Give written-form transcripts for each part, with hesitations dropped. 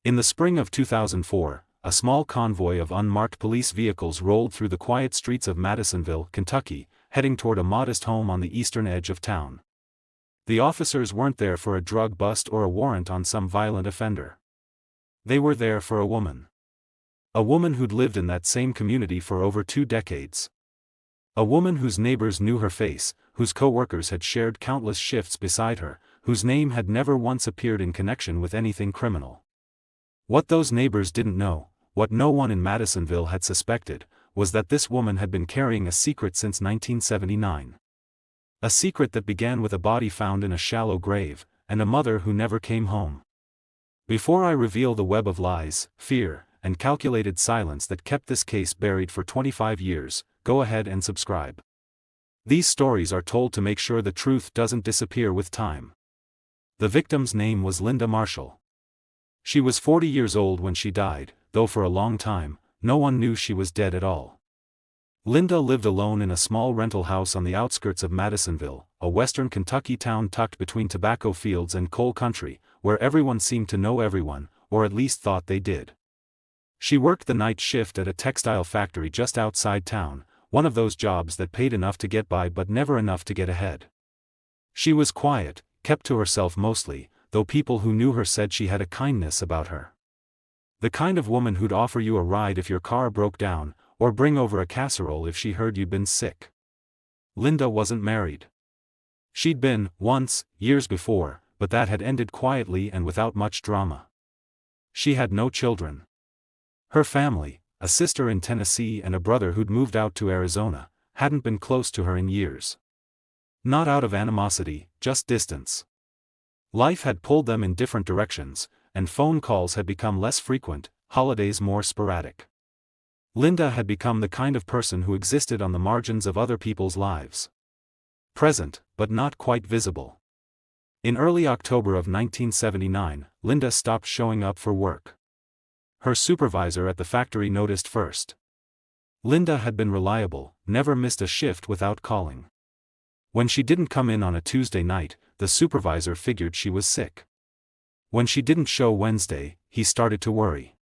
In the spring of 2004, a small convoy of unmarked police vehicles rolled through the quiet streets of Madisonville, Kentucky, heading toward a modest home on the eastern edge of town. The officers weren't there for a drug bust or a warrant on some violent offender. They were there for a woman. A woman who'd lived in that same community for over 2 decades. A woman whose neighbors knew her face, whose co-workers had shared countless shifts beside her, whose name had never once appeared in connection with anything criminal. What those neighbors didn't know, what no one in Madisonville had suspected, was that this woman had been carrying a secret since 1979. A secret that began with a body found in a shallow grave, and a mother who never came home. Before I reveal the web of lies, fear, and calculated silence that kept this case buried for 25 years, go ahead and subscribe. These stories are told to make sure the truth doesn't disappear with time. The victim's name was Linda Marshall. She was 40 years old when she died, though for a long time, no one knew she was dead at all. Linda lived alone in a small rental house on the outskirts of Madisonville, a western Kentucky town tucked between tobacco fields and coal country, where everyone seemed to know everyone, or at least thought they did. She worked the night shift at a textile factory just outside town, one of those jobs that paid enough to get by but never enough to get ahead. She was quiet, kept to herself mostly, though people who knew her said she had a kindness about her. The kind of woman who'd offer you a ride if your car broke down, or bring over a casserole if she heard you'd been sick. Linda wasn't married. She'd been, once, years before, but that had ended quietly and without much drama. She had no children. Her family, a sister in Tennessee and a brother who'd moved out to Arizona, hadn't been close to her in years. Not out of animosity, just distance. Life had pulled them in different directions, and phone calls had become less frequent, holidays more sporadic. Linda had become the kind of person who existed on the margins of other people's lives. Present, but not quite visible. In early October of 1979, Linda stopped showing up for work. Her supervisor at the factory noticed first. Linda had been reliable, never missed a shift without calling. When she didn't come in on a Tuesday night, the supervisor figured she was sick. When she didn't show Wednesday, he started to worry.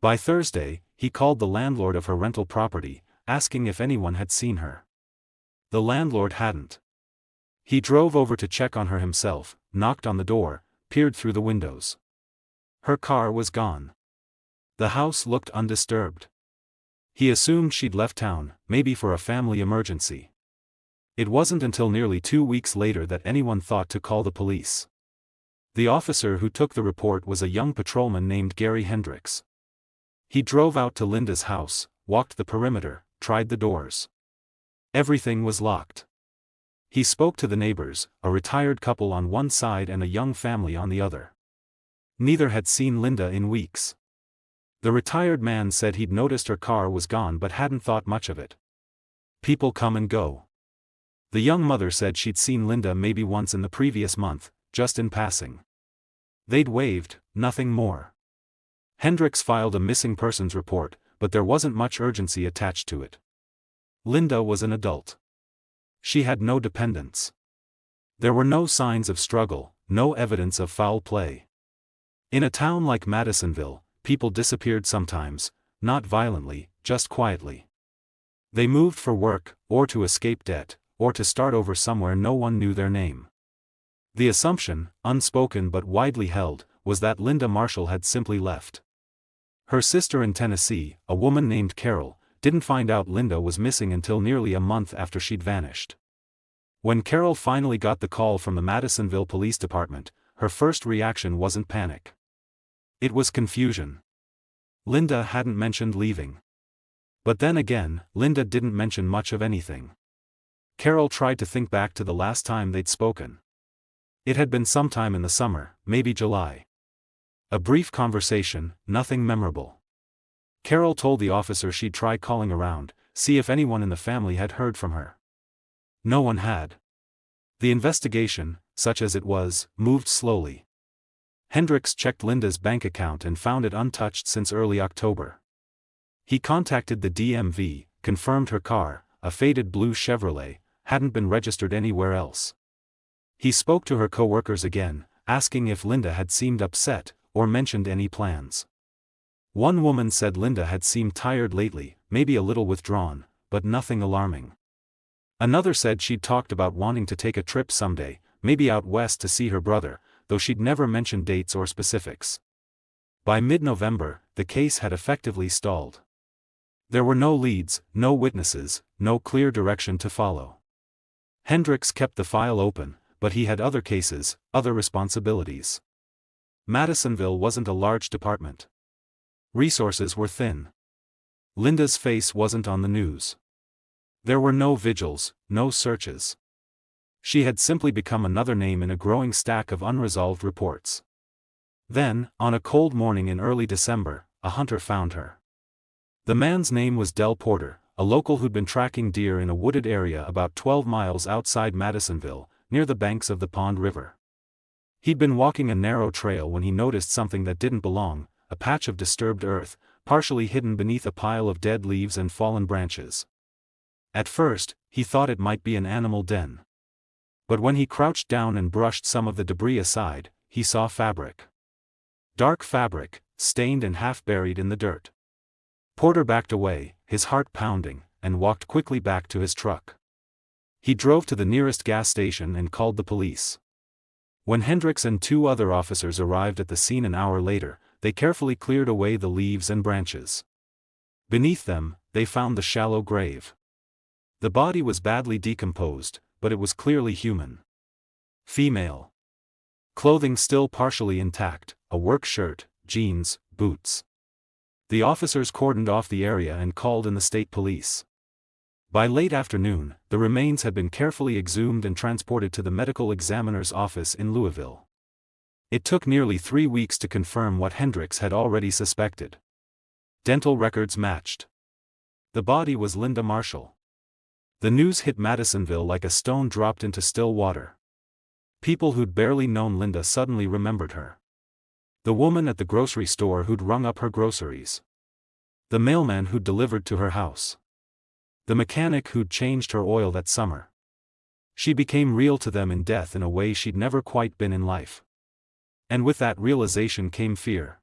By Thursday, he called the landlord of her rental property, asking if anyone had seen her. The landlord hadn't. He drove over to check on her himself, knocked on the door, peered through the windows. Her car was gone. The house looked undisturbed. He assumed she'd left town, maybe for a family emergency. It wasn't until nearly 2 weeks later that anyone thought to call the police. The officer who took the report was a young patrolman named Gary Hendricks. He drove out to Linda's house, walked the perimeter, tried the doors. Everything was locked. He spoke to the neighbors, a retired couple on one side and a young family on the other. Neither had seen Linda in weeks. The retired man said he'd noticed her car was gone but hadn't thought much of it. People come and go. The young mother said she'd seen Linda maybe once in the previous month, just in passing. They'd waved, nothing more. Hendricks filed a missing persons report, but there wasn't much urgency attached to it. Linda was an adult. She had no dependents. There were no signs of struggle, no evidence of foul play. In a town like Madisonville, people disappeared sometimes, not violently, just quietly. They moved for work, or to escape debt, or to start over somewhere no one knew their name. The assumption, unspoken but widely held, was that Linda Marshall had simply left. Her sister in Tennessee, a woman named Carol, didn't find out Linda was missing until nearly a month after she'd vanished. When Carol finally got the call from the Madisonville Police Department, her first reaction wasn't panic. It was confusion. Linda hadn't mentioned leaving. But then again, Linda didn't mention much of anything. Carol tried to think back to the last time they'd spoken. It had been sometime in the summer, maybe July. A brief conversation, nothing memorable. Carol told the officer she'd try calling around, see if anyone in the family had heard from her. No one had. The investigation, such as it was, moved slowly. Hendricks checked Linda's bank account and found it untouched since early October. He contacted the DMV, confirmed her car, a faded blue Chevrolet, hadn't been registered anywhere else. He spoke to her co-workers again, asking if Linda had seemed upset, or mentioned any plans. One woman said Linda had seemed tired lately, maybe a little withdrawn, but nothing alarming. Another said she'd talked about wanting to take a trip someday, maybe out west to see her brother, though she'd never mentioned dates or specifics. By mid-November, the case had effectively stalled. There were no leads, no witnesses, no clear direction to follow. Hendricks kept the file open, but he had other cases, other responsibilities. Madisonville wasn't a large department. Resources were thin. Linda's face wasn't on the news. There were no vigils, no searches. She had simply become another name in a growing stack of unresolved reports. Then, on a cold morning in early December, a hunter found her. The man's name was Del Porter, a local who'd been tracking deer in a wooded area about 12 miles outside Madisonville, near the banks of the Pond River. He'd been walking a narrow trail when he noticed something that didn't belong, a patch of disturbed earth, partially hidden beneath a pile of dead leaves and fallen branches. At first, he thought it might be an animal den. But when he crouched down and brushed some of the debris aside, he saw fabric. Dark fabric, stained and half buried in the dirt. Porter backed away, his heart pounding, and walked quickly back to his truck. He drove to the nearest gas station and called the police. When Hendricks and 2 other officers arrived at the scene an hour later, they carefully cleared away the leaves and branches. Beneath them, they found the shallow grave. The body was badly decomposed, but it was clearly human. Female. Clothing still partially intact, a work shirt, jeans, boots. The officers cordoned off the area and called in the state police. By late afternoon, the remains had been carefully exhumed and transported to the medical examiner's office in Louisville. It took nearly 3 weeks to confirm what Hendricks had already suspected. Dental records matched. The body was Linda Marshall. The news hit Madisonville like a stone dropped into still water. People who'd barely known Linda suddenly remembered her. The woman at the grocery store who'd rung up her groceries. The mailman who'd delivered to her house. The mechanic who'd changed her oil that summer. She became real to them in death in a way she'd never quite been in life. And with that realization came fear.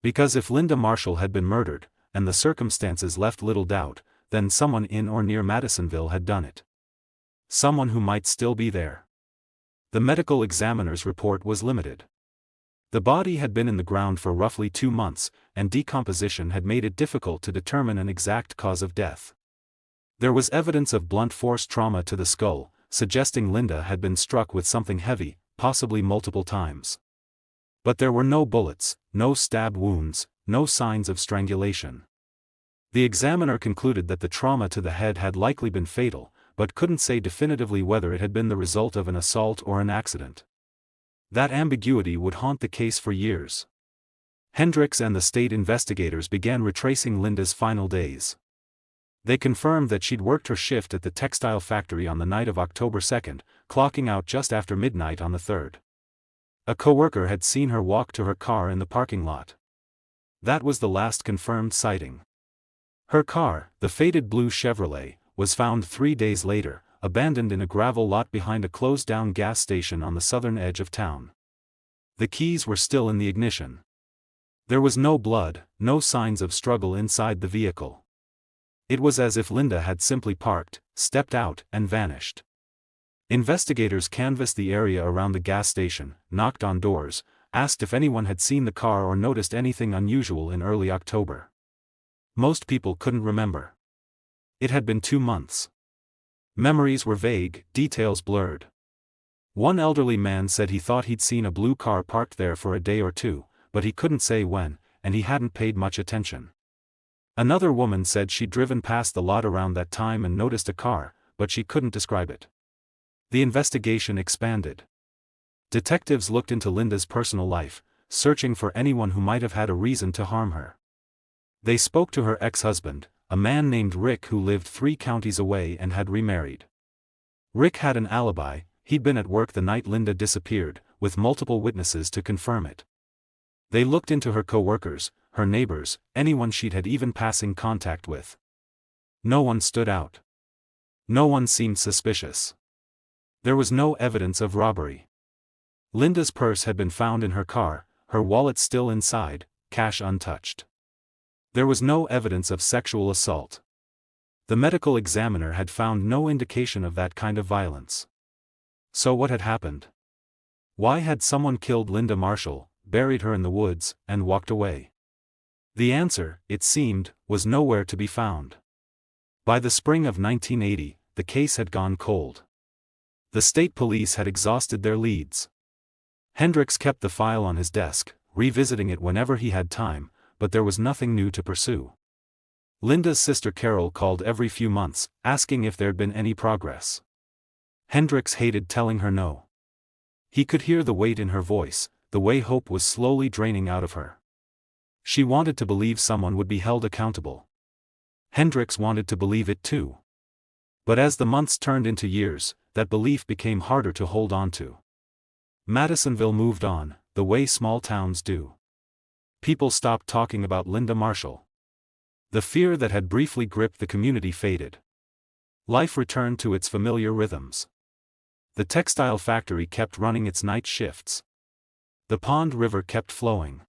Because if Linda Marshall had been murdered, and the circumstances left little doubt, then someone in or near Madisonville had done it. Someone who might still be there. The medical examiner's report was limited. The body had been in the ground for roughly 2 months, and decomposition had made it difficult to determine an exact cause of death. There was evidence of blunt force trauma to the skull, suggesting Linda had been struck with something heavy, possibly multiple times. But there were no bullets, no stab wounds, no signs of strangulation. The examiner concluded that the trauma to the head had likely been fatal, but couldn't say definitively whether it had been the result of an assault or an accident. That ambiguity would haunt the case for years. Hendricks and the state investigators began retracing Linda's final days. They confirmed that she'd worked her shift at the textile factory on the night of October 2nd, clocking out just after midnight on the 3rd. A coworker had seen her walk to her car in the parking lot. That was the last confirmed sighting. Her car, the faded blue Chevrolet, was found 3 days later, abandoned in a gravel lot behind a closed-down gas station on the southern edge of town. The keys were still in the ignition. There was no blood, no signs of struggle inside the vehicle. It was as if Linda had simply parked, stepped out, and vanished. Investigators canvassed the area around the gas station, knocked on doors, asked if anyone had seen the car or noticed anything unusual in early October. Most people couldn't remember. It had been 2 months. Memories were vague, details blurred. One elderly man said he thought he'd seen a blue car parked there for a day or 2, but he couldn't say when, and he hadn't paid much attention. Another woman said she'd driven past the lot around that time and noticed a car, but she couldn't describe it. The investigation expanded. Detectives looked into Linda's personal life, searching for anyone who might have had a reason to harm her. They spoke to her ex-husband, a man named Rick who lived 3 counties away and had remarried. Rick had an alibi, he'd been at work the night Linda disappeared, with multiple witnesses to confirm it. They looked into her co-workers, her neighbors, anyone she'd had even passing contact with. No one stood out. No one seemed suspicious. There was no evidence of robbery. Linda's purse had been found in her car, her wallet still inside, cash untouched. There was no evidence of sexual assault. The medical examiner had found no indication of that kind of violence. So what had happened? Why had someone killed Linda Marshall, buried her in the woods, and walked away? The answer, it seemed, was nowhere to be found. By the spring of 1980, the case had gone cold. The state police had exhausted their leads. Hendricks kept the file on his desk, revisiting it whenever he had time, but there was nothing new to pursue. Linda's sister Carol called every few months, asking if there'd been any progress. Hendricks hated telling her no. He could hear the weight in her voice, the way hope was slowly draining out of her. She wanted to believe someone would be held accountable. Hendricks wanted to believe it too. But as the months turned into years, that belief became harder to hold on to. Madisonville moved on, the way small towns do. People stopped talking about Linda Marshall. The fear that had briefly gripped the community faded. Life returned to its familiar rhythms. The textile factory kept running its night shifts. The pond river kept flowing.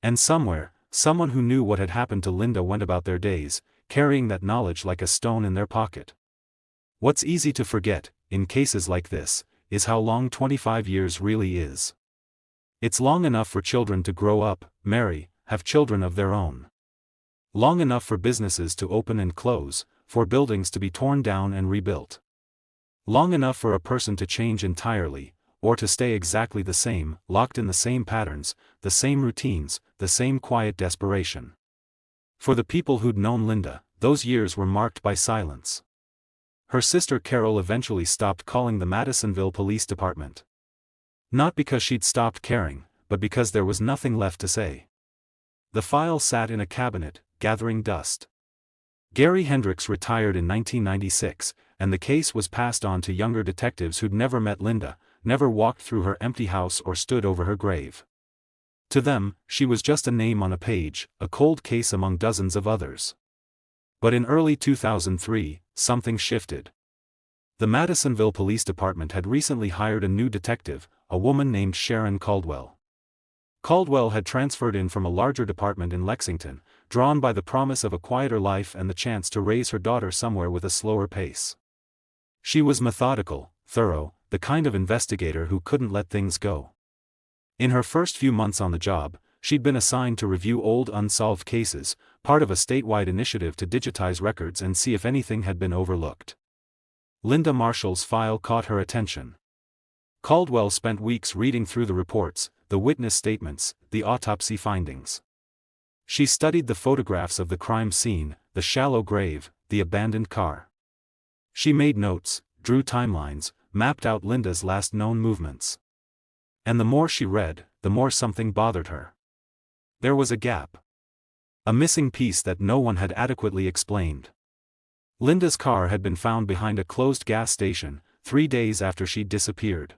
And somewhere, someone who knew what had happened to Linda went about their days, carrying that knowledge like a stone in their pocket. What's easy to forget, in cases like this, is how long 25 years really is. It's long enough for children to grow up, marry, have children of their own. Long enough for businesses to open and close, for buildings to be torn down and rebuilt. Long enough for a person to change entirely, or to stay exactly the same, locked in the same patterns, the same routines, the same quiet desperation. For the people who'd known Linda, those years were marked by silence. Her sister Carol eventually stopped calling the Madisonville Police Department. Not because she'd stopped caring, but because there was nothing left to say. The file sat in a cabinet, gathering dust. Gary Hendricks retired in 1996, and the case was passed on to younger detectives who'd never met Linda, never walked through her empty house or stood over her grave. To them, she was just a name on a page, a cold case among dozens of others. But in early 2003, something shifted. The Madisonville Police Department had recently hired a new detective, a woman named Sharon Caldwell. Caldwell had transferred in from a larger department in Lexington, drawn by the promise of a quieter life and the chance to raise her daughter somewhere with a slower pace. She was methodical, thorough, the kind of investigator who couldn't let things go. In her first few months on the job, she'd been assigned to review old unsolved cases, part of a statewide initiative to digitize records and see if anything had been overlooked. Linda Marshall's file caught her attention. Caldwell spent weeks reading through the reports, the witness statements, the autopsy findings. She studied the photographs of the crime scene, the shallow grave, the abandoned car. She made notes, drew timelines, mapped out Linda's last known movements. And the more she read, the more something bothered her. There was a gap. A missing piece that no one had adequately explained. Linda's car had been found behind a closed gas station, 3 days after she'd disappeared.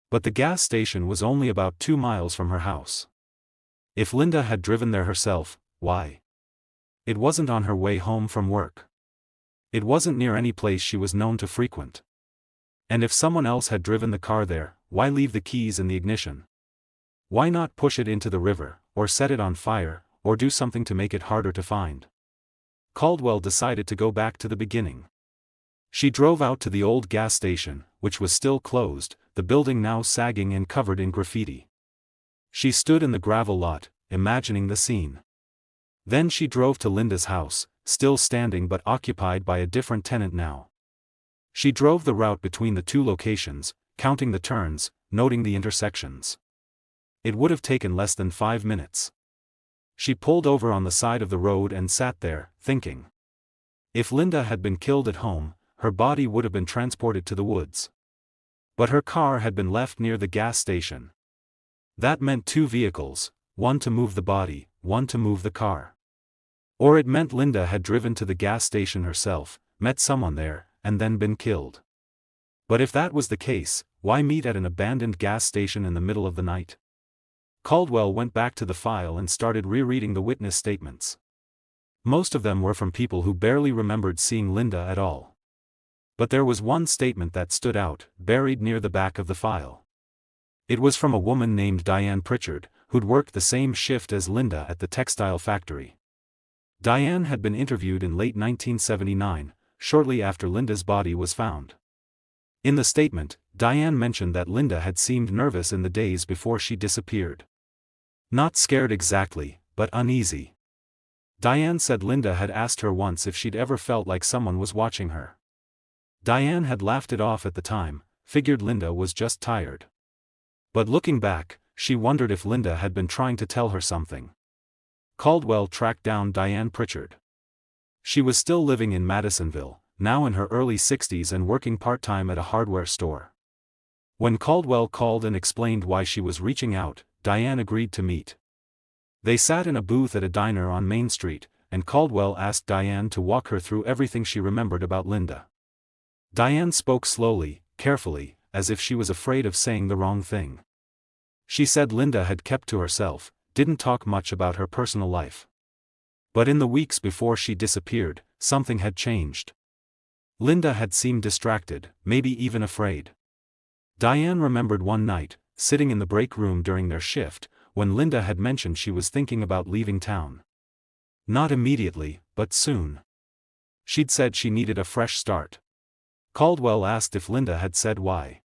But the gas station was only about 2 miles from her house. If Linda had driven there herself, why? It wasn't on her way home from work. It wasn't near any place she was known to frequent. And if someone else had driven the car there, why leave the keys in the ignition? Why not push it into the river, or set it on fire, or do something to make it harder to find? Caldwell decided to go back to the beginning. She drove out to the old gas station, which was still closed, the building now sagging and covered in graffiti. She stood in the gravel lot, imagining the scene. Then she drove to Linda's house, still standing but occupied by a different tenant now. She drove the route between the two locations, counting the turns, noting the intersections. It would have taken less than 5 minutes. She pulled over on the side of the road and sat there, thinking. If Linda had been killed at home, her body would have been transported to the woods. But her car had been left near the gas station. That meant 2 vehicles, one to move the body, one to move the car. Or it meant Linda had driven to the gas station herself, met someone there, and then been killed. But if that was the case, why meet at an abandoned gas station in the middle of the night? Caldwell went back to the file and started rereading the witness statements. Most of them were from people who barely remembered seeing Linda at all. But there was one statement that stood out, buried near the back of the file. It was from a woman named Diane Pritchard, who'd worked the same shift as Linda at the textile factory. Diane had been interviewed in late 1979, shortly after Linda's body was found. In the statement, Diane mentioned that Linda had seemed nervous in the days before she disappeared. Not scared exactly, but uneasy. Diane said Linda had asked her once if she'd ever felt like someone was watching her. Diane had laughed it off at the time, figured Linda was just tired. But looking back, she wondered if Linda had been trying to tell her something. Caldwell tracked down Diane Pritchard. She was still living in Madisonville, now in her early 60s and working part-time at a hardware store. When Caldwell called and explained why she was reaching out, Diane agreed to meet. They sat in a booth at a diner on Main Street, and Caldwell asked Diane to walk her through everything she remembered about Linda. Diane spoke slowly, carefully, as if she was afraid of saying the wrong thing. She said Linda had kept to herself, didn't talk much about her personal life. But in the weeks before she disappeared, something had changed. Linda had seemed distracted, maybe even afraid. Diane remembered one night, sitting in the break room during their shift, when Linda had mentioned she was thinking about leaving town. Not immediately, but soon. She'd said she needed a fresh start. Caldwell asked if Linda had said why.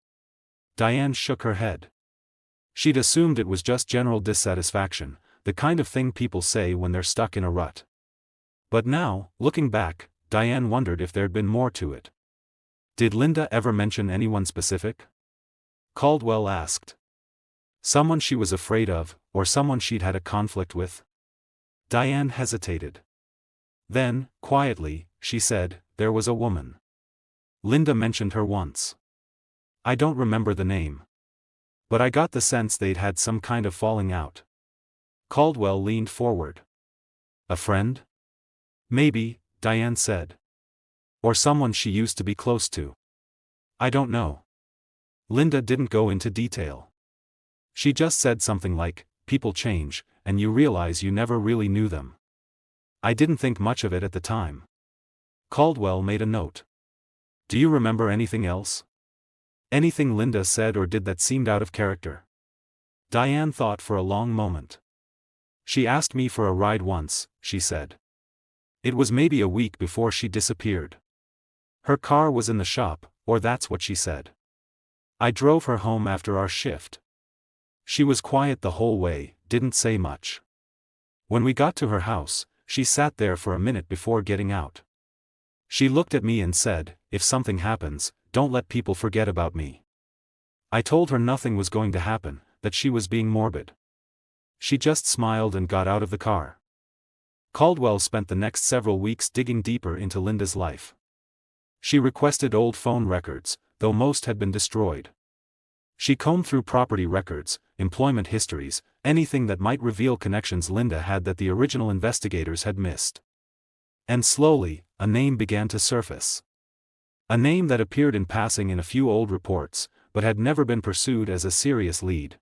Diane shook her head. She'd assumed it was just general dissatisfaction, the kind of thing people say when they're stuck in a rut. But now, looking back, Diane wondered if there'd been more to it. Did Linda ever mention anyone specific? Caldwell asked. Someone she was afraid of, or someone she'd had a conflict with? Diane hesitated. Then, quietly, she said, there was a woman. Linda mentioned her once. I don't remember the name. But I got the sense they'd had some kind of falling out. Caldwell leaned forward. A friend? Maybe, Diane said. Or someone she used to be close to. I don't know. Linda didn't go into detail. She just said something like, people change, and you realize you never really knew them. I didn't think much of it at the time. Caldwell made a note. Do you remember anything else? Anything Linda said or did that seemed out of character? Diane thought for a long moment. She asked me for a ride once, she said. It was maybe a week before she disappeared. Her car was in the shop, or that's what she said. I drove her home after our shift. She was quiet the whole way, didn't say much. When we got to her house, she sat there for a minute before getting out. She looked at me and said, if something happens, don't let people forget about me. I told her nothing was going to happen, that she was being morbid. She just smiled and got out of the car. Caldwell spent the next several weeks digging deeper into Linda's life. She requested old phone records, though most had been destroyed. She combed through property records, employment histories, anything that might reveal connections Linda had that the original investigators had missed. And slowly, a name began to surface. A name that appeared in passing in a few old reports, but had never been pursued as a serious lead.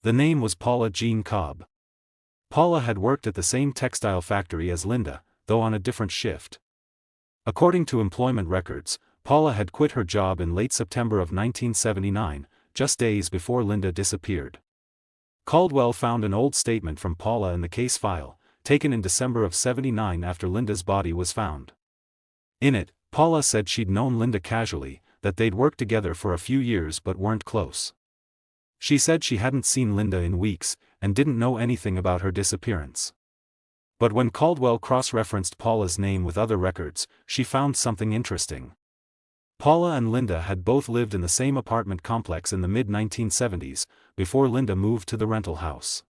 The name was Paula Jean Cobb. Paula had worked at the same textile factory as Linda, though on a different shift. According to employment records, Paula had quit her job in late September of 1979, just days before Linda disappeared. Caldwell found an old statement from Paula in the case file, taken in December of '79 after Linda's body was found. In it, Paula said she'd known Linda casually, that they'd worked together for a few years but weren't close. She said she hadn't seen Linda in weeks, and didn't know anything about her disappearance. But when Caldwell cross-referenced Paula's name with other records, she found something interesting. Paula and Linda had both lived in the same apartment complex in the mid-1970s, before Linda moved to the rental house.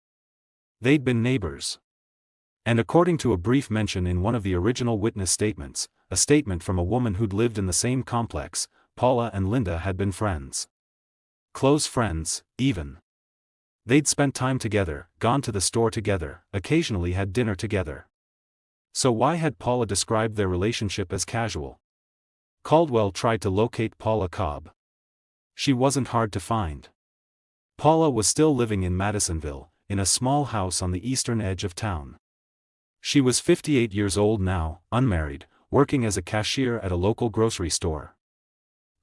They'd been neighbors. And according to a brief mention in one of the original witness statements, a statement from a woman who'd lived in the same complex, Paula and Linda had been friends. Close friends, even. They'd spent time together, gone to the store together, occasionally had dinner together. So why had Paula described their relationship as casual? Caldwell tried to locate Paula Cobb. She wasn't hard to find. Paula was still living in Madisonville, in a small house on the eastern edge of town. She was 58 years old now, unmarried, working as a cashier at a local grocery store.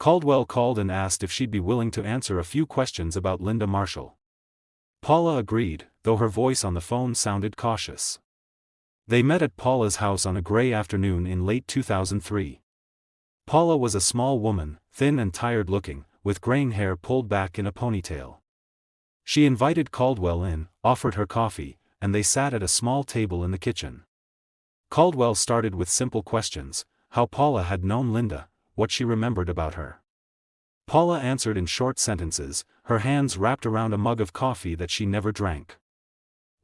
Caldwell called and asked if she'd be willing to answer a few questions about Linda Marshall. Paula agreed, though her voice on the phone sounded cautious. They met at Paula's house on a gray afternoon in late 2003. Paula was a small woman, thin and tired-looking, with graying hair pulled back in a ponytail. She invited Caldwell in, offered her coffee, and they sat at a small table in the kitchen. Caldwell started with simple questions: how Paula had known Linda, what she remembered about her. Paula answered in short sentences, her hands wrapped around a mug of coffee that she never drank.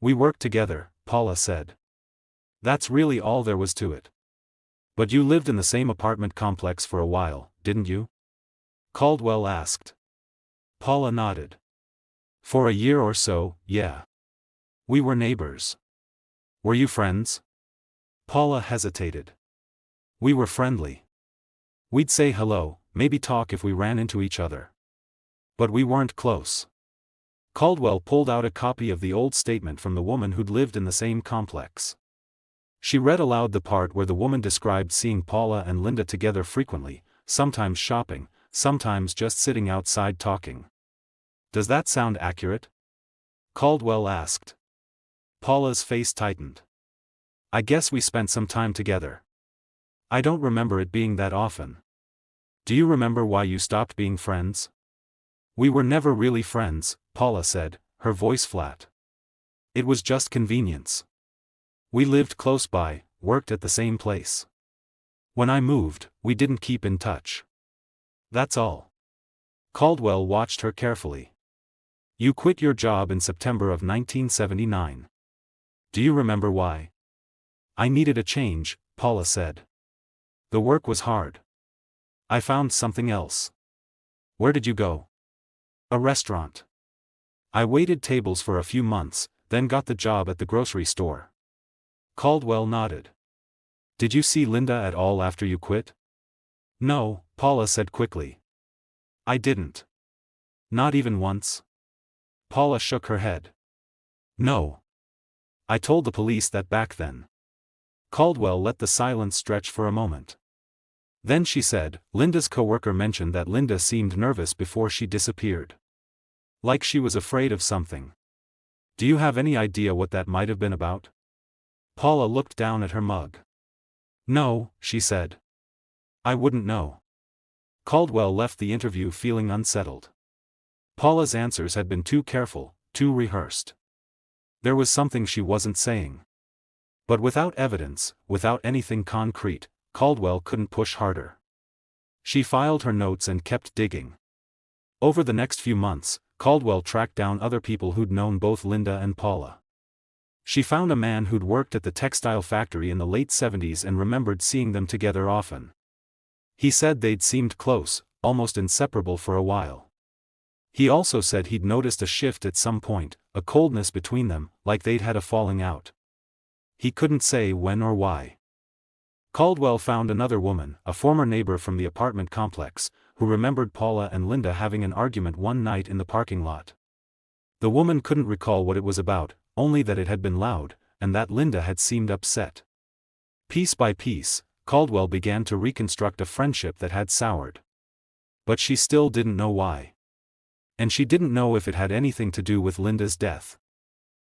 "We worked together," Paula said. That's really all there was to it. "But you lived in the same apartment complex for a while, didn't you?" Caldwell asked. Paula nodded. "For a year or so, yeah. We were neighbors." "Were you friends?" Paula hesitated. "We were friendly. We'd say hello, maybe talk if we ran into each other. But we weren't close." Caldwell pulled out a copy of the old statement from the woman who'd lived in the same complex. She read aloud the part where the woman described seeing Paula and Linda together frequently, sometimes shopping, sometimes just sitting outside talking. "Does that sound accurate?" Caldwell asked. Paula's face tightened. "I guess we spent some time together. I don't remember it being that often." "Do you remember why you stopped being friends?" "We were never really friends," Paula said, her voice flat. "It was just convenience. We lived close by, worked at the same place. When I moved, we didn't keep in touch. That's all." Caldwell watched her carefully. "You quit your job in September of 1979. Do you remember why?" "I needed a change," Paula said. "The work was hard. I found something else." "Where did you go?" "A restaurant. I waited tables for a few months, then got the job at the grocery store." Caldwell nodded. "Did you see Linda at all after you quit?" "No," Paula said quickly. "I didn't." "Not even once?" Paula shook her head. "No. I told the police that back then." Caldwell let the silence stretch for a moment. Then she said, "Linda's coworker mentioned that Linda seemed nervous before she disappeared. Like she was afraid of something. Do you have any idea what that might have been about?" Paula looked down at her mug. "No," she said. "I wouldn't know." Caldwell left the interview feeling unsettled. Paula's answers had been too careful, too rehearsed. There was something she wasn't saying. But without evidence, without anything concrete, Caldwell couldn't push harder. She filed her notes and kept digging. Over the next few months, Caldwell tracked down other people who'd known both Linda and Paula. She found a man who'd worked at the textile factory in the late 70s and remembered seeing them together often. He said they'd seemed close, almost inseparable for a while. He also said he'd noticed a shift at some point, a coldness between them, like they'd had a falling out. He couldn't say when or why. Caldwell found another woman, a former neighbor from the apartment complex, who remembered Paula and Linda having an argument one night in the parking lot. The woman couldn't recall what it was about, only that it had been loud, and that Linda had seemed upset. Piece by piece, Caldwell began to reconstruct a friendship that had soured. But she still didn't know why. And she didn't know if it had anything to do with Linda's death.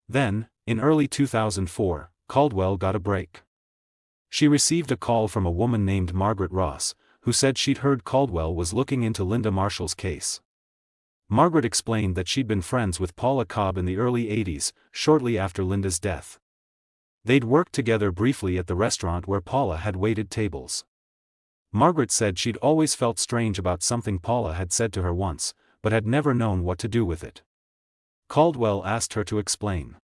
Then, in early 2004, Caldwell got a break. She received a call from a woman named Margaret Ross, who said she'd heard Caldwell was looking into Linda Marshall's case. Margaret explained that she'd been friends with Paula Cobb in the early 80s, shortly after Linda's death. They'd worked together briefly at the restaurant where Paula had waited tables. Margaret said she'd always felt strange about something Paula had said to her once, but had never known what to do with it. Caldwell asked her to explain.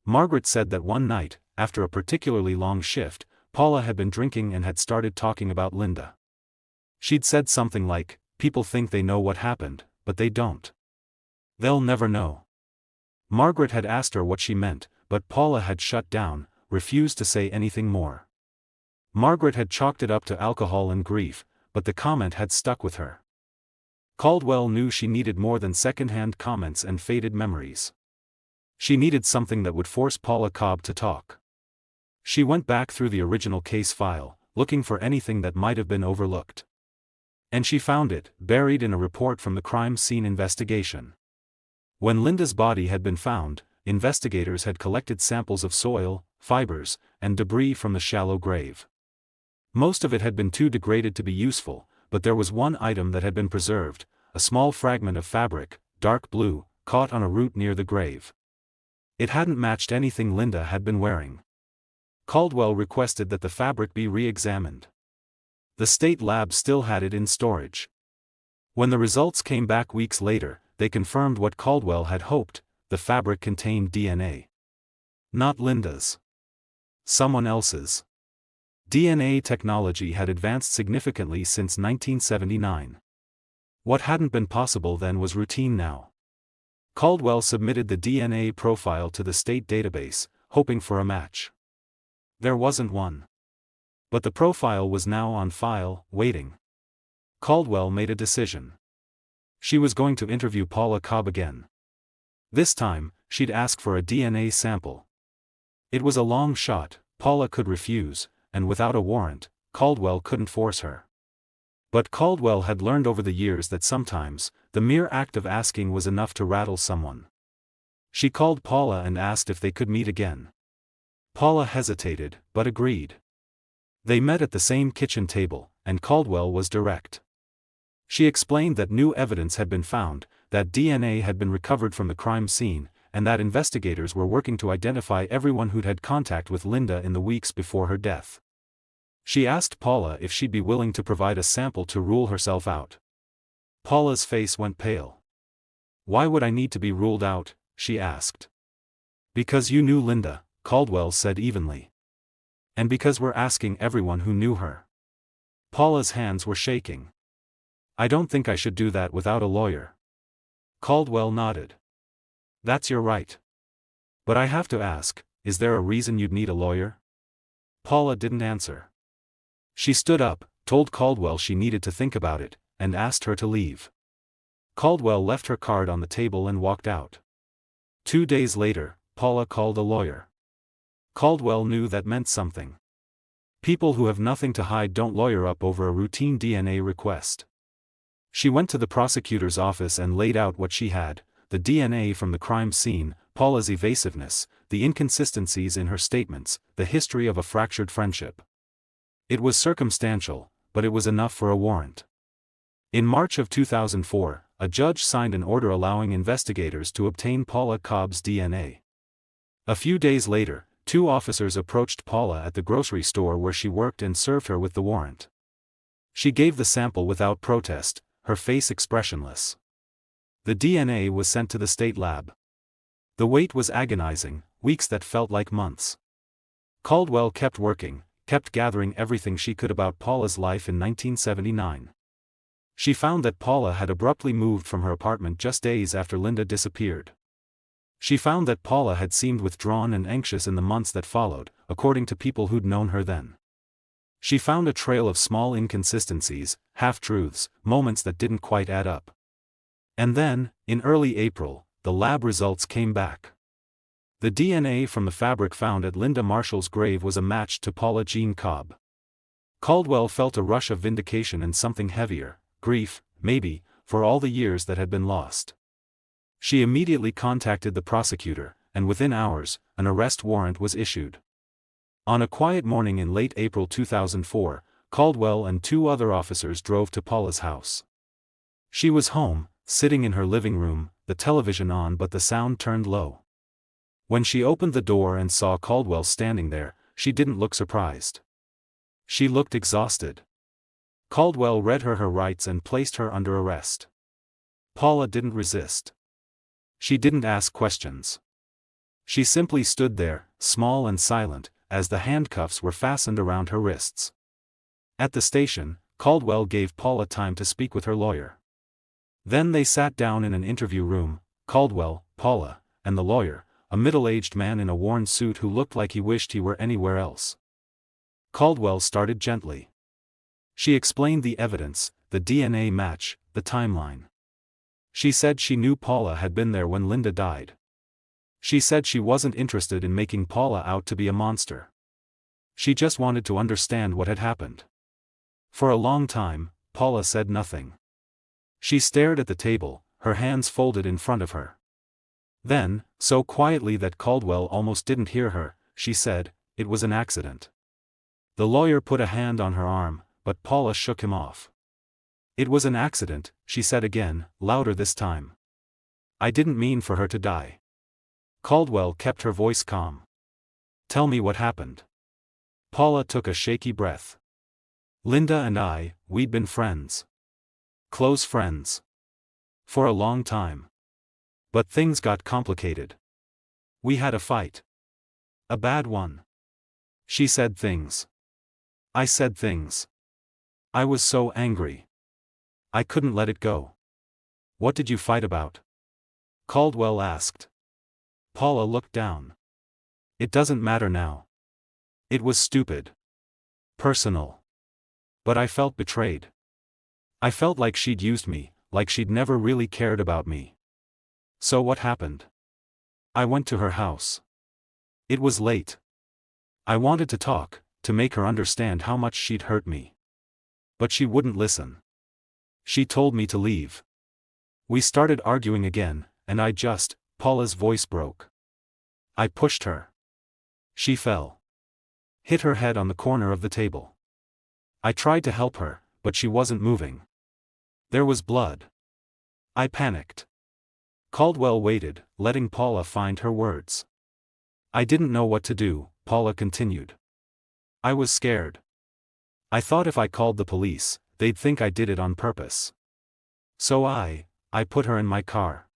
Margaret said that one night, after a particularly long shift, Paula had been drinking and had started talking about Linda. She'd said something like, "People think they know what happened, but they don't. They'll never know." Margaret had asked her what she meant, but Paula had shut down, refused to say anything more. Margaret had chalked it up to alcohol and grief, but the comment had stuck with her. Caldwell knew she needed more than second-hand comments and faded memories. She needed something that would force Paula Cobb to talk. She went back through the original case file, looking for anything that might have been overlooked. And she found it, buried in a report from the crime scene investigation. When Linda's body had been found, investigators had collected samples of soil, fibers, and debris from the shallow grave. Most of it had been too degraded to be useful, but there was one item that had been preserved, a small fragment of fabric, dark blue, caught on a root near the grave. It hadn't matched anything Linda had been wearing. Caldwell requested that the fabric be re-examined. The state lab still had it in storage. When the results came back weeks later, they confirmed what Caldwell had hoped: the fabric contained DNA. Not Linda's. Someone else's. DNA technology had advanced significantly since 1979. What hadn't been possible then was routine now. Caldwell submitted the DNA profile to the state database, hoping for a match. There wasn't one. But the profile was now on file, waiting. Caldwell made a decision. She was going to interview Paula Cobb again. This time, she'd ask for a DNA sample. It was a long shot, Paula could refuse, and without a warrant, Caldwell couldn't force her. But Caldwell had learned over the years that sometimes, the mere act of asking was enough to rattle someone. She called Paula and asked if they could meet again. Paula hesitated, but agreed. They met at the same kitchen table, and Caldwell was direct. She explained that new evidence had been found, that DNA had been recovered from the crime scene, and that investigators were working to identify everyone who'd had contact with Linda in the weeks before her death. She asked Paula if she'd be willing to provide a sample to rule herself out. Paula's face went pale. "Why would I need to be ruled out?" she asked. "Because you knew Linda," Caldwell said evenly. "And because we're asking everyone who knew her." Paula's hands were shaking. "I don't think I should do that without a lawyer." Caldwell nodded. "That's your right. But I have to ask, is there a reason you'd need a lawyer?" Paula didn't answer. She stood up, told Caldwell she needed to think about it, and asked her to leave. Caldwell left her card on the table and walked out. 2 days later, Paula called a lawyer. Caldwell knew that meant something. People who have nothing to hide don't lawyer up over a routine DNA request. She went to the prosecutor's office and laid out what she had: the DNA from the crime scene, Paula's evasiveness, the inconsistencies in her statements, the history of a fractured friendship. It was circumstantial, but it was enough for a warrant. In March of 2004, a judge signed an order allowing investigators to obtain Paula Cobb's DNA. A few days later, 2 officers approached Paula at the grocery store where she worked and served her with the warrant. She gave the sample without protest, her face expressionless. The DNA was sent to the state lab. The wait was agonizing, weeks that felt like months. Caldwell kept working, kept gathering everything she could about Paula's life in 1979. She found that Paula had abruptly moved from her apartment just days after Linda disappeared. She found that Paula had seemed withdrawn and anxious in the months that followed, according to people who'd known her then. She found a trail of small inconsistencies, half-truths, moments that didn't quite add up. And then, in early April, the lab results came back. The DNA from the fabric found at Linda Marshall's grave was a match to Paula Jean Cobb. Caldwell felt a rush of vindication and something heavier, grief, maybe, for all the years that had been lost. She immediately contacted the prosecutor, and within hours, an arrest warrant was issued. On a quiet morning in late April 2004, Caldwell and 2 other officers drove to Paula's house. She was home, sitting in her living room, the television on but the sound turned low. When she opened the door and saw Caldwell standing there, she didn't look surprised. She looked exhausted. Caldwell read her rights and placed her under arrest. Paula didn't resist. She didn't ask questions. She simply stood there, small and silent, as the handcuffs were fastened around her wrists. At the station, Caldwell gave Paula time to speak with her lawyer. Then they sat down in an interview room, Caldwell, Paula, and the lawyer, a middle-aged man in a worn suit who looked like he wished he were anywhere else. Caldwell started gently. She explained the evidence, the DNA match, the timeline. She said she knew Paula had been there when Linda died. She said she wasn't interested in making Paula out to be a monster. She just wanted to understand what had happened. For a long time, Paula said nothing. She stared at the table, her hands folded in front of her. Then, so quietly that Caldwell almost didn't hear her, she said, "It was an accident." The lawyer put a hand on her arm, but Paula shook him off. "It was an accident," she said again, louder this time. "I didn't mean for her to die." Caldwell kept her voice calm. "Tell me what happened." Paula took a shaky breath. "Linda and we'd been friends. Close friends. For a long time. But things got complicated. We had a fight. A bad one. She said things. I said things. I was so angry. I couldn't let it go." "What did you fight about?" Caldwell asked. Paula looked down. "It doesn't matter now. It was stupid. Personal. But I felt betrayed. I felt like she'd used me, like she'd never really cared about me. So what happened? I went to her house. It was late. I wanted to talk, to make her understand how much she'd hurt me. But she wouldn't listen. She told me to leave. We started arguing again, and Paula's voice broke. I pushed her. She fell. Hit her head on the corner of the table. I tried to help her, but she wasn't moving. There was blood. I panicked." Caldwell waited, letting Paula find her words. "I didn't know what to do," Paula continued. "I was scared. I thought if I called the police, they'd think I did it on purpose. So I put her in my car.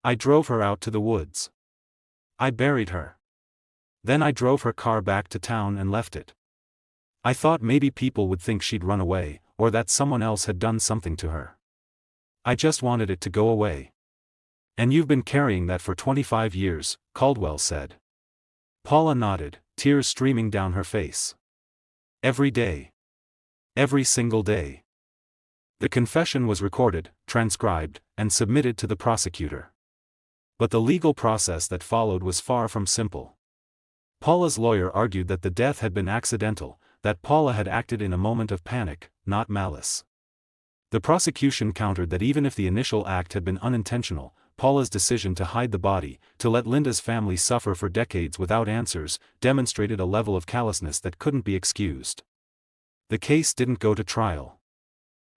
I drove her out to the woods. I buried her. Then I drove her car back to town and left it. I thought maybe people would think she'd run away, or that someone else had done something to her. I just wanted it to go away." "And you've been carrying that for 25 years, Caldwell said." Paula nodded, tears streaming down her face. "Every day. Every single day." The confession was recorded, transcribed, and submitted to the prosecutor. But the legal process that followed was far from simple. Paula's lawyer argued that the death had been accidental, that Paula had acted in a moment of panic, not malice. The prosecution countered that even if the initial act had been unintentional, Paula's decision to hide the body, to let Linda's family suffer for decades without answers, demonstrated a level of callousness that couldn't be excused. The case didn't go to trial.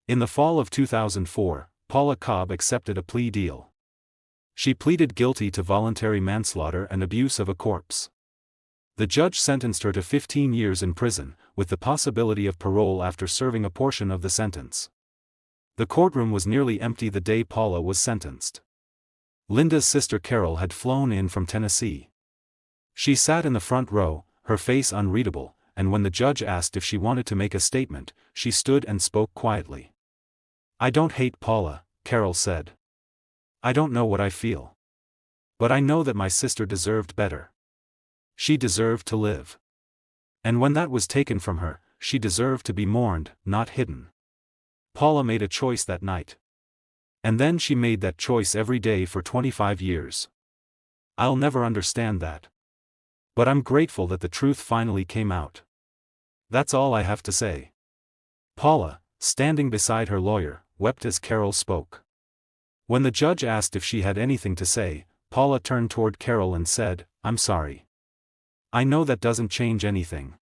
In the fall of 2004, Paula Cobb accepted a plea deal. She pleaded guilty to voluntary manslaughter and abuse of a corpse. The judge sentenced her to 15 years in prison, with the possibility of parole after serving a portion of the sentence. The courtroom was nearly empty the day Paula was sentenced. Linda's sister Carol had flown in from Tennessee. She sat in the front row, her face unreadable, and when the judge asked if she wanted to make a statement, she stood and spoke quietly. "I don't hate Paula," Carol said. "I don't know what I feel. But I know that my sister deserved better. She deserved to live. And when that was taken from her, she deserved to be mourned, not hidden." Paula made a choice that night. And then she made that choice every day for 25 years. I'll never understand that. But I'm grateful that the truth finally came out. That's all I have to say. Paula, standing beside her lawyer, wept as Carol spoke. When the judge asked if she had anything to say, Paula turned toward Carol and said, "I'm sorry. I know that doesn't change anything.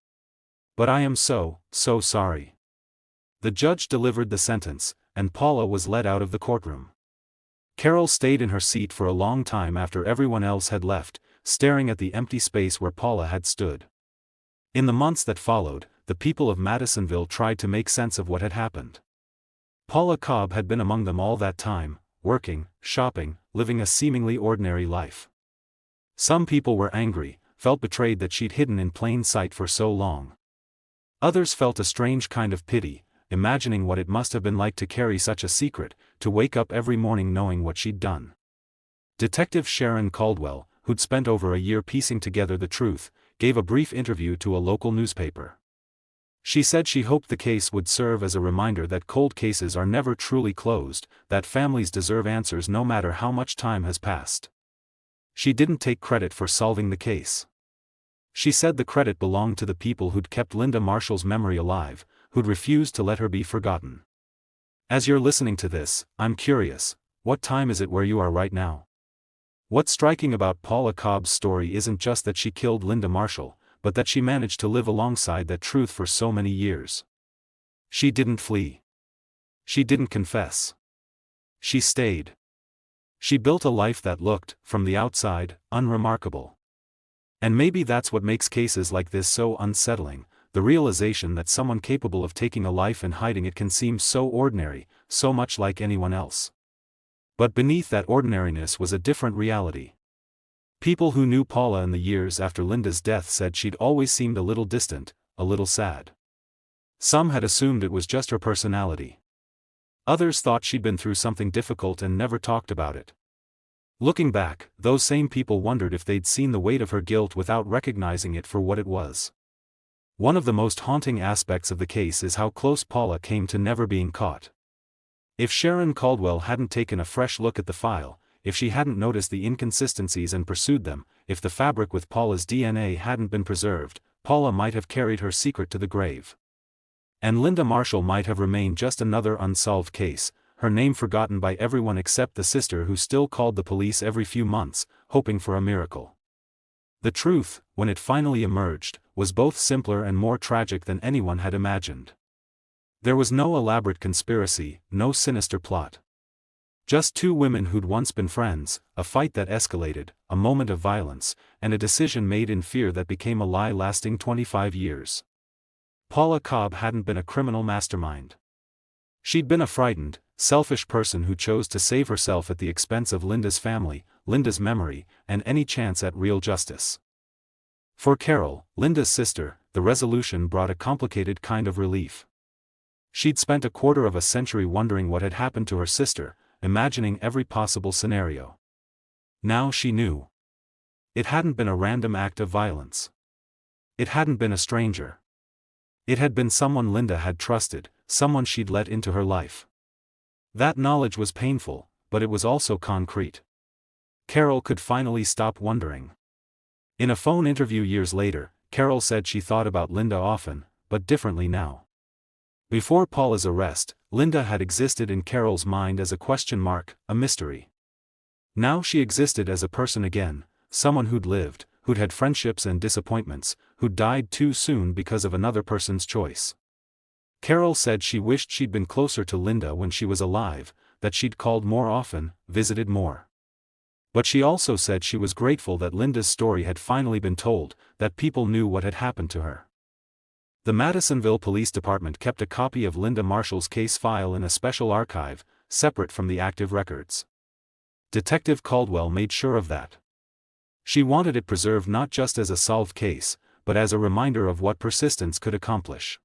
But I am so sorry." The judge delivered the sentence, and Paula was led out of the courtroom. Carol stayed in her seat for a long time after everyone else had left, staring at the empty space where Paula had stood. In the months that followed, the people of Madisonville tried to make sense of what had happened. Paula Cobb had been among them all that time, working, shopping, living a seemingly ordinary life. Some people were angry, felt betrayed that she'd hidden in plain sight for so long. Others felt a strange kind of pity, imagining what it must have been like to carry such a secret, to wake up every morning knowing what she'd done. Detective Sharon Caldwell, who'd spent over a year piecing together the truth, gave a brief interview to a local newspaper. She said she hoped the case would serve as a reminder that cold cases are never truly closed, that families deserve answers no matter how much time has passed. She didn't take credit for solving the case. She said the credit belonged to the people who'd kept Linda Marshall's memory alive, who'd refused to let her be forgotten. As you're listening to this, I'm curious, what time is it where you are right now? What's striking about Paula Cobb's story isn't just that she killed Linda Marshall, but that she managed to live alongside that truth for so many years. She didn't flee. She didn't confess. She stayed. She built a life that looked, from the outside, unremarkable. And maybe that's what makes cases like this so unsettling, the realization that someone capable of taking a life and hiding it can seem so ordinary, so much like anyone else. But beneath that ordinariness was a different reality. People who knew Paula in the years after Linda's death said she'd always seemed a little distant, a little sad. Some had assumed it was just her personality. Others thought she'd been through something difficult and never talked about it. Looking back, those same people wondered if they'd seen the weight of her guilt without recognizing it for what it was. One of the most haunting aspects of the case is how close Paula came to never being caught. If Sharon Caldwell hadn't taken a fresh look at the file, if she hadn't noticed the inconsistencies and pursued them, if the fabric with Paula's DNA hadn't been preserved, Paula might have carried her secret to the grave. And Linda Marshall might have remained just another unsolved case, her name forgotten by everyone except the sister who still called the police every few months, hoping for a miracle. The truth, when it finally emerged, was both simpler and more tragic than anyone had imagined. There was no elaborate conspiracy, no sinister plot. Just two women who'd once been friends, a fight that escalated, a moment of violence, and a decision made in fear that became a lie lasting 25 years. Paula Cobb hadn't been a criminal mastermind. She'd been a frightened, selfish person who chose to save herself at the expense of Linda's family, Linda's memory, and any chance at real justice. For Carol, Linda's sister, the resolution brought a complicated kind of relief. She'd spent a quarter of a century wondering what had happened to her sister, imagining every possible scenario. Now she knew. It hadn't been a random act of violence. It hadn't been a stranger. It had been someone Linda had trusted, someone she'd let into her life. That knowledge was painful, but it was also concrete. Carol could finally stop wondering. In a phone interview years later, Carol said she thought about Linda often, but differently now. Before Paula's arrest, Linda had existed in Carol's mind as a question mark, a mystery. Now she existed as a person again, someone who'd lived, who'd had friendships and disappointments, who'd died too soon because of another person's choice. Carol said she wished she'd been closer to Linda when she was alive, that she'd called more often, visited more. But she also said she was grateful that Linda's story had finally been told, that people knew what had happened to her. The Madisonville Police Department kept a copy of Linda Marshall's case file in a special archive, separate from the active records. Detective Caldwell made sure of that. She wanted it preserved not just as a solved case, but as a reminder of what persistence could accomplish.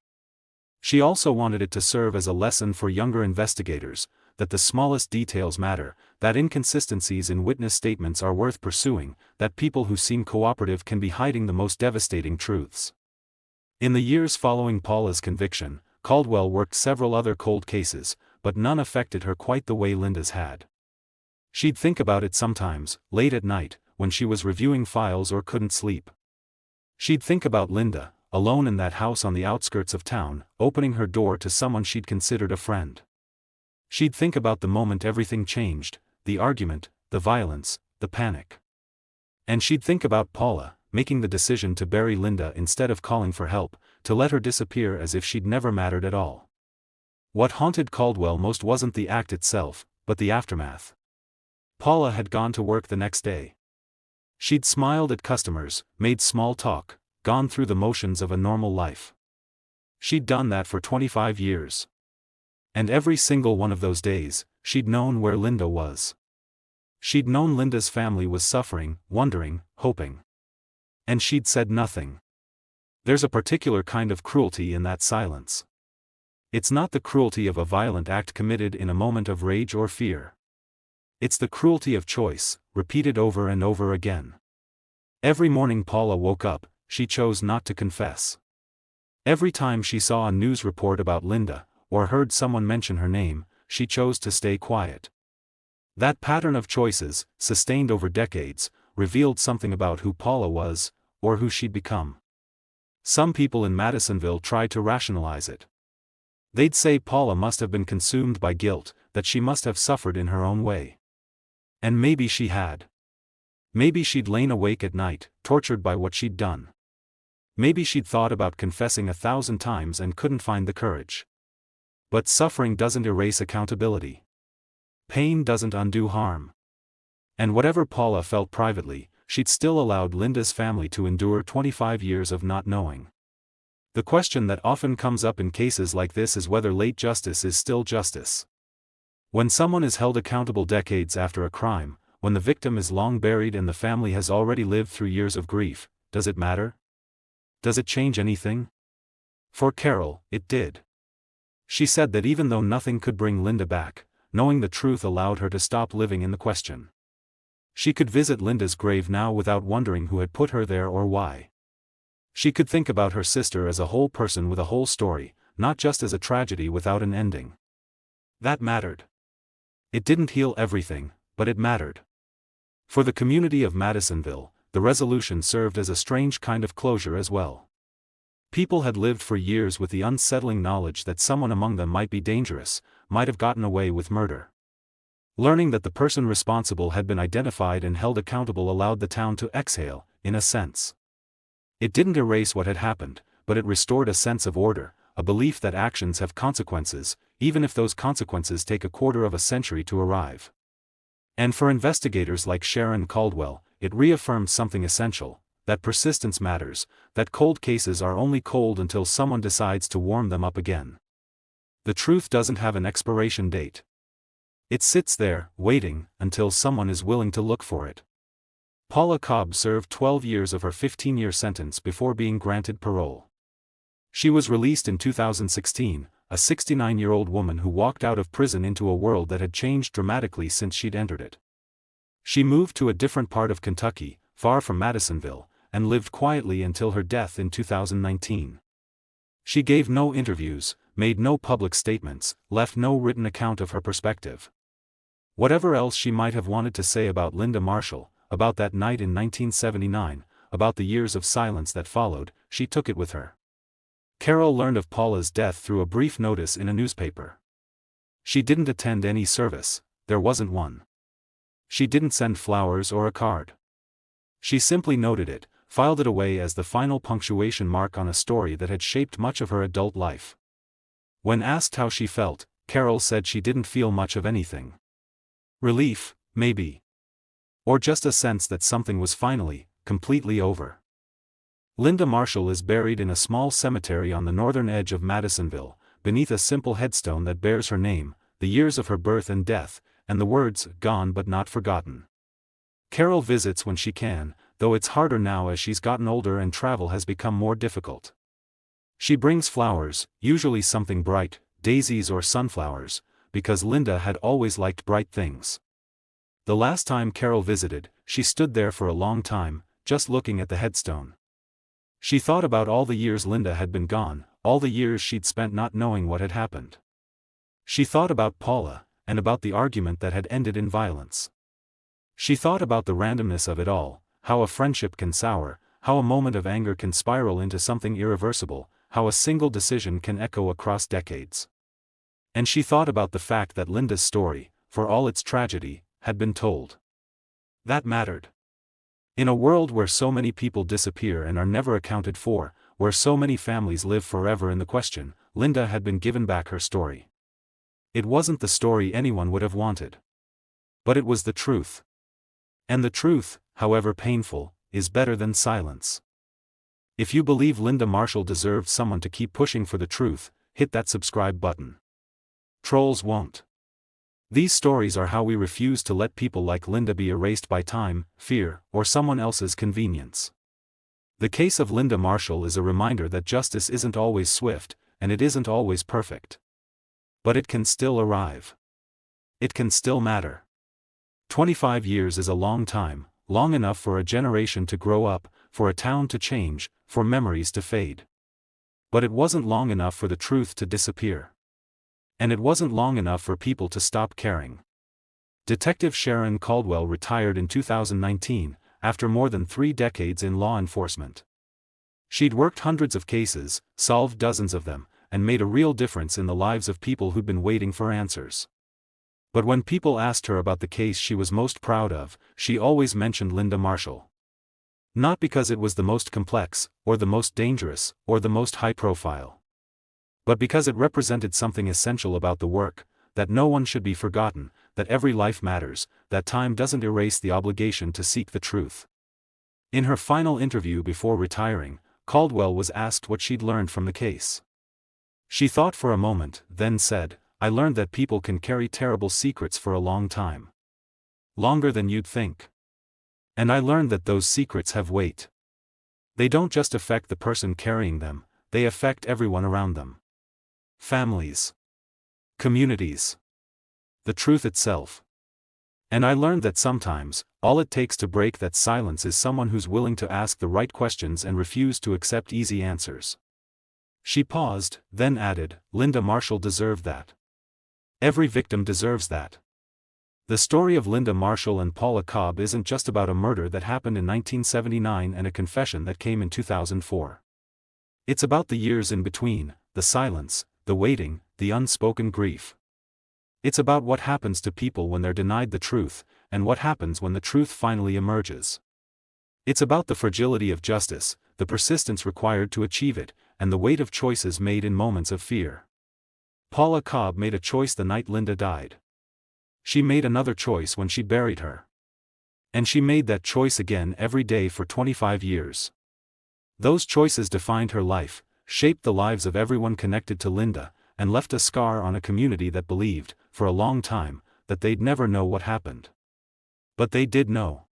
She also wanted it to serve as a lesson for younger investigators, that the smallest details matter, that inconsistencies in witness statements are worth pursuing, that people who seem cooperative can be hiding the most devastating truths. In the years following Paula's conviction, Caldwell worked several other cold cases, but none affected her quite the way Linda's had. She'd think about it sometimes, late at night, when she was reviewing files or couldn't sleep. She'd think about Linda, alone in that house on the outskirts of town, opening her door to someone she'd considered a friend. She'd think about the moment everything changed, the argument, the violence, the panic. And she'd think about Paula, making the decision to bury Linda instead of calling for help, to let her disappear as if she'd never mattered at all. What haunted Caldwell most wasn't the act itself, but the aftermath. Paula had gone to work the next day. She'd smiled at customers, made small talk, gone through the motions of a normal life. She'd done that for 25 years. And every single one of those days, she'd known where Linda was. She'd known Linda's family was suffering, wondering, hoping. And she'd said nothing. There's a particular kind of cruelty in that silence. It's not the cruelty of a violent act committed in a moment of rage or fear. It's the cruelty of choice, repeated over and over again. Every morning Paula woke up, she chose not to confess. Every time she saw a news report about Linda, or heard someone mention her name, she chose to stay quiet. That pattern of choices, sustained over decades, revealed something about who Paula was, or who she'd become. Some people in Madisonville tried to rationalize it. They'd say Paula must have been consumed by guilt, that she must have suffered in her own way. And maybe she had. Maybe she'd lain awake at night, tortured by what she'd done. Maybe she'd thought about confessing 1,000 times and couldn't find the courage. But suffering doesn't erase accountability. Pain doesn't undo harm. And whatever Paula felt privately, she'd still allowed Linda's family to endure 25 years of not knowing. The question that often comes up in cases like this is whether late justice is still justice. When someone is held accountable decades after a crime, when the victim is long buried and the family has already lived through years of grief, does it matter? Does it change anything? For Carol, it did. She said that even though nothing could bring Linda back, knowing the truth allowed her to stop living in the question. She could visit Linda's grave now without wondering who had put her there or why. She could think about her sister as a whole person with a whole story, not just as a tragedy without an ending. That mattered. It didn't heal everything, but it mattered. For the community of Madisonville, the resolution served as a strange kind of closure as well. People had lived for years with the unsettling knowledge that someone among them might be dangerous, might have gotten away with murder. Learning that the person responsible had been identified and held accountable allowed the town to exhale, in a sense. It didn't erase what had happened, but it restored a sense of order, a belief that actions have consequences, even if those consequences take a quarter of a century to arrive. And for investigators like Sharon Caldwell, it reaffirmed something essential, that persistence matters, that cold cases are only cold until someone decides to warm them up again. The truth doesn't have an expiration date. It sits there, waiting, until someone is willing to look for it. Paula Cobb served 12 years of her 15-year sentence before being granted parole. She was released in 2016, a 69-year-old woman who walked out of prison into a world that had changed dramatically since she'd entered it. She moved to a different part of Kentucky, far from Madisonville, and lived quietly until her death in 2019. She gave no interviews, made no public statements, left no written account of her perspective. Whatever else she might have wanted to say about Linda Marshall, about that night in 1979, about the years of silence that followed, she took it with her. Carol learned of Paula's death through a brief notice in a newspaper. She didn't attend any service, there wasn't one. She didn't send flowers or a card. She simply noted it, filed it away as the final punctuation mark on a story that had shaped much of her adult life. When asked how she felt, Carol said she didn't feel much of anything. Relief, maybe. Or just a sense that something was finally, completely over. Linda Marshall is buried in a small cemetery on the northern edge of Madisonville, beneath a simple headstone that bears her name, the years of her birth and death, and the words, "Gone but not forgotten." Carol visits when she can, though it's harder now as she's gotten older and travel has become more difficult. She brings flowers, usually something bright, daisies or sunflowers, because Linda had always liked bright things. The last time Carol visited, she stood there for a long time, just looking at the headstone. She thought about all the years Linda had been gone, all the years she'd spent not knowing what had happened. She thought about Paula, and about the argument that had ended in violence. She thought about the randomness of it all, how a friendship can sour, how a moment of anger can spiral into something irreversible, how a single decision can echo across decades. And she thought about the fact that Linda's story, for all its tragedy, had been told. That mattered. In a world where so many people disappear and are never accounted for, where so many families live forever in the question, Linda had been given back her story. It wasn't the story anyone would have wanted. But it was the truth. And the truth, however painful, is better than silence. If you believe Linda Marshall deserved someone to keep pushing for the truth, hit that subscribe button. Trolls won't. These stories are how we refuse to let people like Linda be erased by time, fear, or someone else's convenience. The case of Linda Marshall is a reminder that justice isn't always swift, and it isn't always perfect. But it can still arrive. It can still matter. 25 years is a long time, long enough for a generation to grow up, for a town to change, for memories to fade. But it wasn't long enough for the truth to disappear. And it wasn't long enough for people to stop caring. Detective Sharon Caldwell retired in 2019, after more than 3 decades in law enforcement. She'd worked hundreds of cases, solved dozens of them, and made a real difference in the lives of people who'd been waiting for answers. But when people asked her about the case she was most proud of, she always mentioned Linda Marshall. Not because it was the most complex, or the most dangerous, or the most high-profile. But because it represented something essential about the work, that no one should be forgotten, that every life matters, that time doesn't erase the obligation to seek the truth. In her final interview before retiring, Caldwell was asked what she'd learned from the case. She thought for a moment, then said, "I learned that people can carry terrible secrets for a long time. Longer than you'd think. And I learned that those secrets have weight. They don't just affect the person carrying them, they affect everyone around them. Families. Communities. The truth itself. And I learned that sometimes, all it takes to break that silence is someone who's willing to ask the right questions and refuse to accept easy answers." She paused, then added, "Linda Marshall deserved that. Every victim deserves that." The story of Linda Marshall and Paula Cobb isn't just about a murder that happened in 1979 and a confession that came in 2004. It's about the years in between, the silence, the waiting, the unspoken grief. It's about what happens to people when they're denied the truth, and what happens when the truth finally emerges. It's about the fragility of justice, the persistence required to achieve it, and the weight of choices made in moments of fear. Paula Cobb made a choice the night Linda died. She made another choice when she buried her. And she made that choice again every day for 25 years. Those choices defined her life, shaped the lives of everyone connected to Linda, and left a scar on a community that believed, for a long time, that they'd never know what happened. But they did know.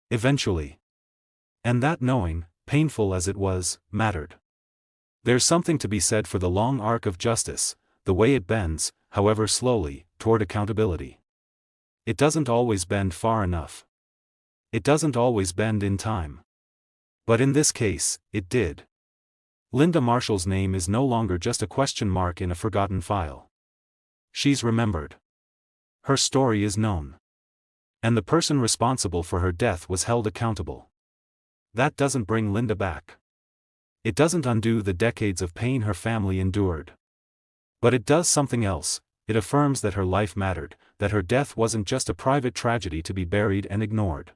Eventually. And that knowing, painful as it was, mattered. There's something to be said for the long arc of justice, the way it bends, however slowly, toward accountability. It doesn't always bend far enough. It doesn't always bend in time. But in this case, it did. Linda Marshall's name is no longer just a question mark in a forgotten file. She's remembered. Her story is known. And the person responsible for her death was held accountable. That doesn't bring Linda back. It doesn't undo the decades of pain her family endured. But it does something else. It affirms that her life mattered, that her death wasn't just a private tragedy to be buried and ignored.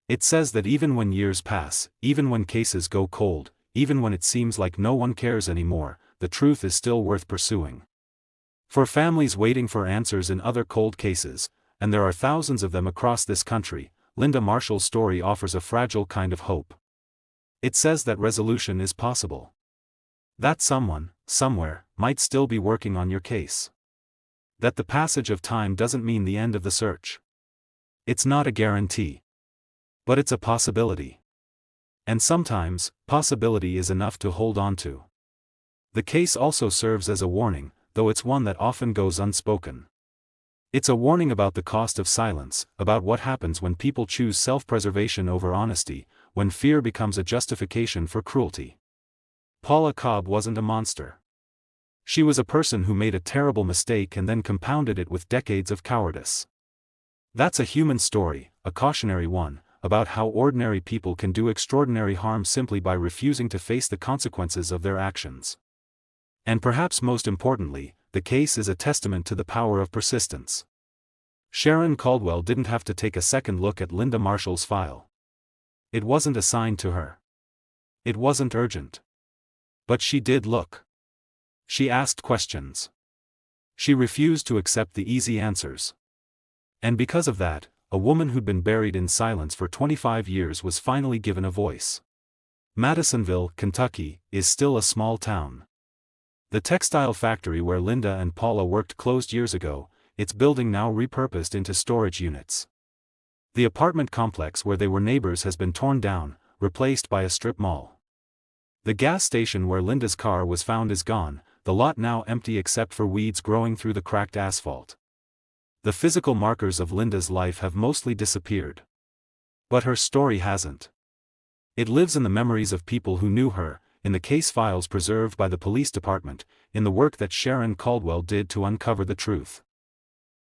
It says that even when years pass, even when cases go cold, even when it seems like no one cares anymore, the truth is still worth pursuing. For families waiting for answers in other cold cases, and there are thousands of them across this country, Linda Marshall's story offers a fragile kind of hope. It says that resolution is possible. That someone, somewhere, might still be working on your case. That the passage of time doesn't mean the end of the search. It's not a guarantee. But it's a possibility. And sometimes, possibility is enough to hold on to. The case also serves as a warning, though it's one that often goes unspoken. It's a warning about the cost of silence, about what happens when people choose self-preservation over honesty, when fear becomes a justification for cruelty. Paula Cobb wasn't a monster. She was a person who made a terrible mistake and then compounded it with decades of cowardice. That's a human story, a cautionary one, about how ordinary people can do extraordinary harm simply by refusing to face the consequences of their actions. And perhaps most importantly, the case is a testament to the power of persistence. Sharon Caldwell didn't have to take a second look at Linda Marshall's file. It wasn't assigned to her. It wasn't urgent. But she did look. She asked questions. She refused to accept the easy answers. And because of that, a woman who'd been buried in silence for 25 years was finally given a voice. Madisonville, Kentucky, is still a small town. The textile factory where Linda and Paula worked closed years ago, its building now repurposed into storage units. The apartment complex where they were neighbors has been torn down, replaced by a strip mall. The gas station where Linda's car was found is gone, the lot now empty except for weeds growing through the cracked asphalt. The physical markers of Linda's life have mostly disappeared. But her story hasn't. It lives in the memories of people who knew her, in the case files preserved by the police department, in the work that Sharon Caldwell did to uncover the truth.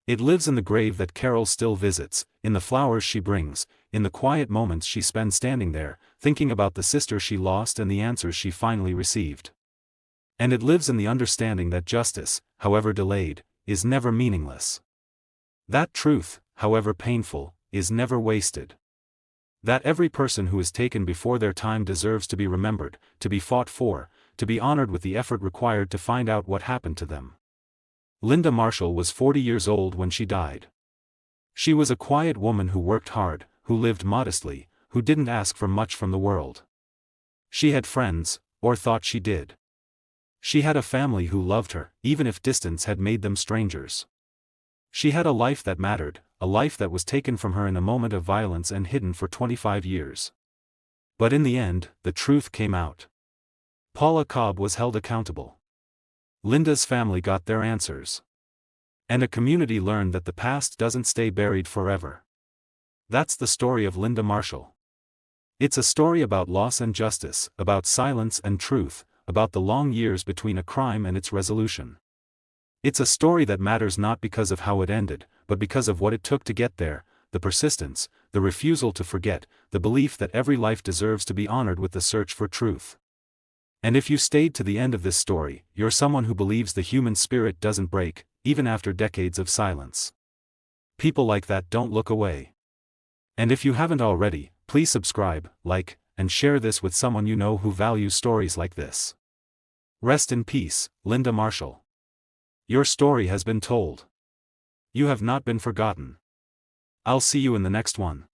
It lives in the grave that Carol still visits, in the flowers she brings, in the quiet moments she spends standing there, thinking about the sister she lost and the answers she finally received. And it lives in the understanding that justice, however delayed, is never meaningless. That truth, however painful, is never wasted. That every person who is taken before their time deserves to be remembered, to be fought for, to be honored with the effort required to find out what happened to them. Linda Marshall was 40 years old when she died. She was a quiet woman who worked hard, who lived modestly, who didn't ask for much from the world. She had friends, or thought she did. She had a family who loved her, even if distance had made them strangers. She had a life that mattered, a life that was taken from her in a moment of violence and hidden for 25 years. But in the end, the truth came out. Paula Cobb was held accountable. Linda's family got their answers. And a community learned that the past doesn't stay buried forever. That's the story of Linda Marshall. It's a story about loss and justice, about silence and truth, about the long years between a crime and its resolution. It's a story that matters not because of how it ended, but because of what it took to get there, the persistence, the refusal to forget, the belief that every life deserves to be honored with the search for truth. And if you stayed to the end of this story, you're someone who believes the human spirit doesn't break, even after decades of silence. People like that don't look away. And if you haven't already, please subscribe, like, and share this with someone you know who values stories like this. Rest in peace, Linda Marshall. Your story has been told. You have not been forgotten. I'll see you in the next one.